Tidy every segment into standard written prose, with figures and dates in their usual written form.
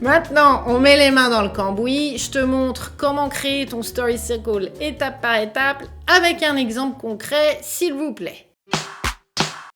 Maintenant, on met les mains dans le cambouis, je te montre comment créer ton story circle étape par étape avec un exemple concret, s'il vous plaît.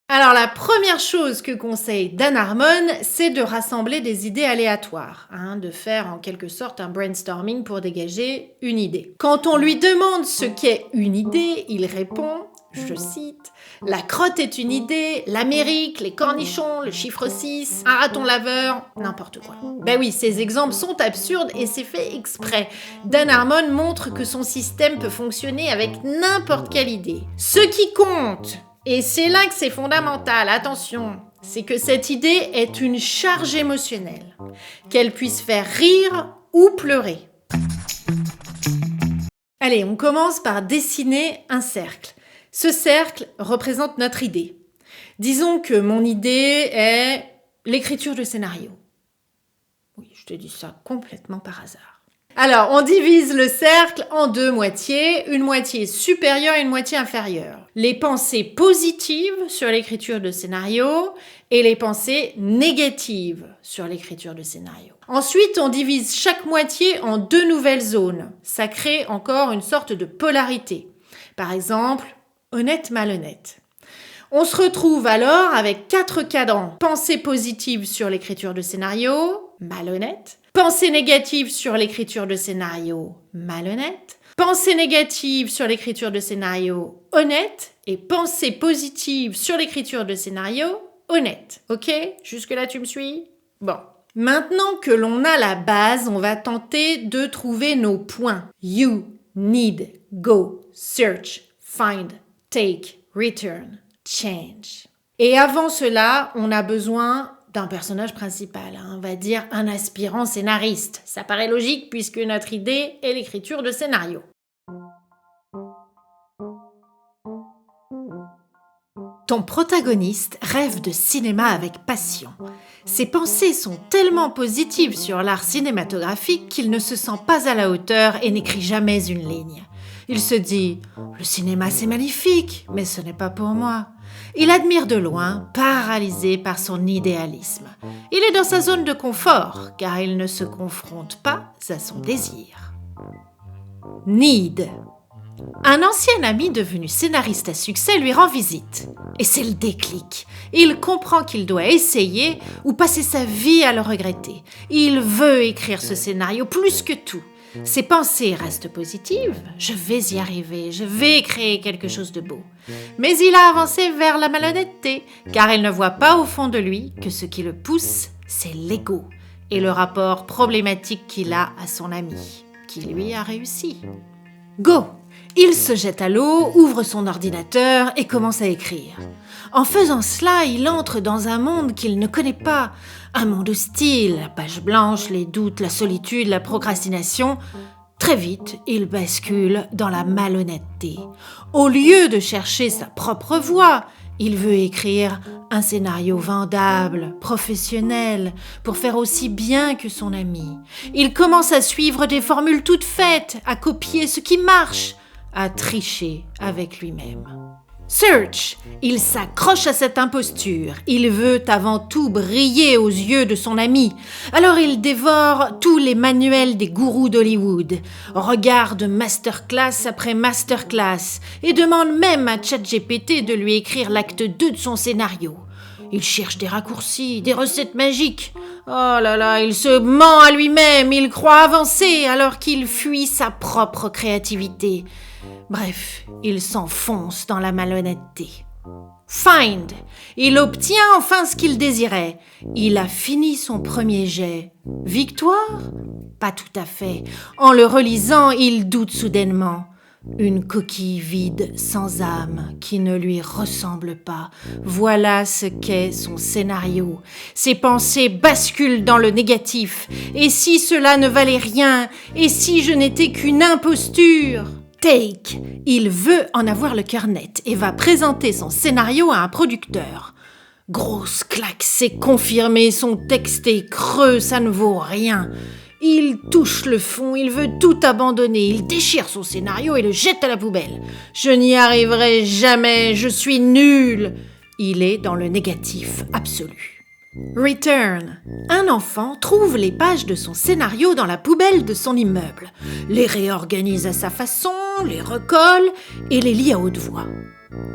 Alors la première chose que conseille Dan Harmon, c'est de rassembler des idées aléatoires, de faire en quelque sorte un brainstorming pour dégager une idée. Quand on lui demande ce qu'est une idée, il répond, je cite, « La crotte est une idée, l'Amérique, les cornichons, le chiffre 6, un raton laveur, n'importe quoi. » Ben oui, ces exemples sont absurdes et c'est fait exprès. Dan Harmon montre que son système peut fonctionner avec n'importe quelle idée. Ce qui compte, et c'est là que c'est fondamental, attention, c'est que cette idée est une charge émotionnelle, qu'elle puisse faire rire ou pleurer. Allez, on commence par dessiner un cercle. Ce cercle représente notre idée. Disons que mon idée est l'écriture de scénario. Oui, je te dis ça complètement par hasard. Alors, on divise le cercle en deux moitiés, une moitié supérieure et une moitié inférieure. Les pensées positives sur l'écriture de scénario et les pensées négatives sur l'écriture de scénario. Ensuite, on divise chaque moitié en deux nouvelles zones. Ça crée encore une sorte de polarité. Par exemple, honnête-malhonnête. On se retrouve alors avec 4 cadrans. Pensée positive sur l'écriture de scénario, malhonnête. Pensée négative sur l'écriture de scénario, malhonnête. Pensée négative sur l'écriture de scénario, honnête. Et pensée positive sur l'écriture de scénario, honnête. Ok? Jusque-là, tu me suis? Bon. Maintenant que l'on a la base, on va tenter de trouver nos points. You, need, go, search, find, take, return, change. Et avant cela, on a besoin d'un personnage principal, on va dire un aspirant scénariste. Ça paraît logique puisque notre idée est l'écriture de scénario. Ton protagoniste rêve de cinéma avec passion. Ses pensées sont tellement positives sur l'art cinématographique qu'il ne se sent pas à la hauteur et n'écrit jamais une ligne. Il se dit « Le cinéma c'est magnifique, mais ce n'est pas pour moi ». Il admire de loin, paralysé par son idéalisme. Il est dans sa zone de confort, car il ne se confronte pas à son désir. Need. Un ancien ami devenu scénariste à succès lui rend visite. Et c'est le déclic. Il comprend qu'il doit essayer ou passer sa vie à le regretter. Il veut écrire ce scénario plus que tout. Ses pensées restent positives. Je vais y arriver, je vais créer quelque chose de beau. Mais il a avancé vers la malhonnêteté, car il ne voit pas au fond de lui que ce qui le pousse, c'est l'ego et le rapport problématique qu'il a à son ami, qui lui a réussi. Go! Il se jette à l'eau, ouvre son ordinateur et commence à écrire. En faisant cela, il entre dans un monde qu'il ne connaît pas. Un monde hostile, la page blanche, les doutes, la solitude, la procrastination. Très vite, il bascule dans la malhonnêteté. Au lieu de chercher sa propre voie, il veut écrire un scénario vendable, professionnel, pour faire aussi bien que son ami. Il commence à suivre des formules toutes faites, à copier ce qui marche, à tricher avec lui-même. Search, il s'accroche à cette imposture. Il veut avant tout briller aux yeux de son ami. Alors il dévore tous les manuels des gourous d'Hollywood, regarde masterclass après masterclass et demande même à ChatGPT de lui écrire l'acte 2 de son scénario. Il cherche des raccourcis, des recettes magiques. Oh là là, il se ment à lui-même, il croit avancer alors qu'il fuit sa propre créativité. Bref, il s'enfonce dans la malhonnêteté. Find. Il obtient enfin ce qu'il désirait. Il a fini son premier jet. Victoire? Pas tout à fait. En le relisant, il doute soudainement. Une coquille vide, sans âme, qui ne lui ressemble pas. Voilà ce qu'est son scénario. Ses pensées basculent dans le négatif. Et si cela ne valait rien? Et si je n'étais qu'une imposture? Take. Il veut en avoir le cœur net et va présenter son scénario à un producteur. Grosse claque, c'est confirmé, son texte est creux, ça ne vaut rien. Il touche le fond, il veut tout abandonner, il déchire son scénario et le jette à la poubelle. Je n'y arriverai jamais, je suis nul. Il est dans le négatif absolu. Return. Un enfant trouve les pages de son scénario dans la poubelle de son immeuble, les réorganise à sa façon, les recolle et les lit à haute voix.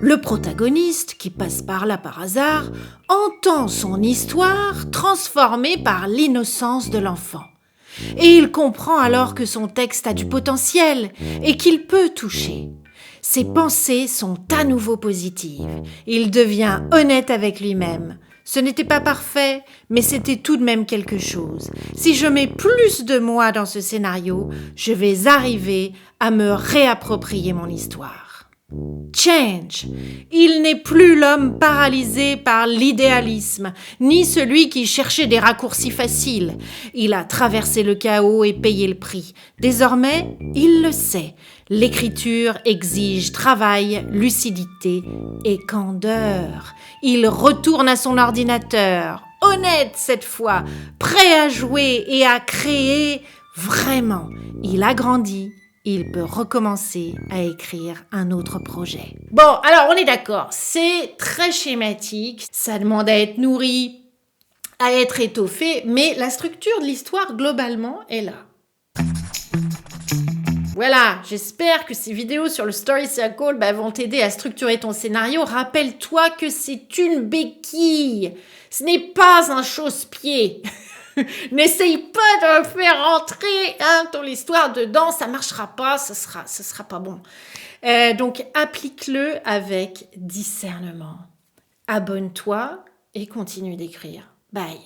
Le protagoniste, qui passe par là par hasard, entend son histoire transformée par l'innocence de l'enfant. Et il comprend alors que son texte a du potentiel et qu'il peut toucher. Ses pensées sont à nouveau positives. Il devient honnête avec lui-même. Ce n'était pas parfait, mais c'était tout de même quelque chose. Si je mets plus de moi dans ce scénario, je vais arriver à me réapproprier mon histoire. Change. Il n'est plus l'homme paralysé par l'idéalisme, ni celui qui cherchait des raccourcis faciles. Il a traversé le chaos et payé le prix. Désormais, il le sait. L'écriture exige travail, lucidité et candeur. Il retourne à son ordinateur, honnête cette fois, prêt à jouer et à créer. Vraiment, il a grandi. Il peut recommencer à écrire un autre projet. Bon, alors on est d'accord, c'est très schématique, ça demande à être nourri, à être étoffé, mais la structure de l'histoire globalement est là. Voilà, j'espère que ces vidéos sur le Story Circle vont t'aider à structurer ton scénario. Rappelle-toi que c'est une béquille, ce n'est pas un chausse-pied. N'essaye pas de faire rentrer ton histoire dedans, ça marchera pas, ce sera pas bon. Donc applique-le avec discernement. Abonne-toi et continue d'écrire. Bye.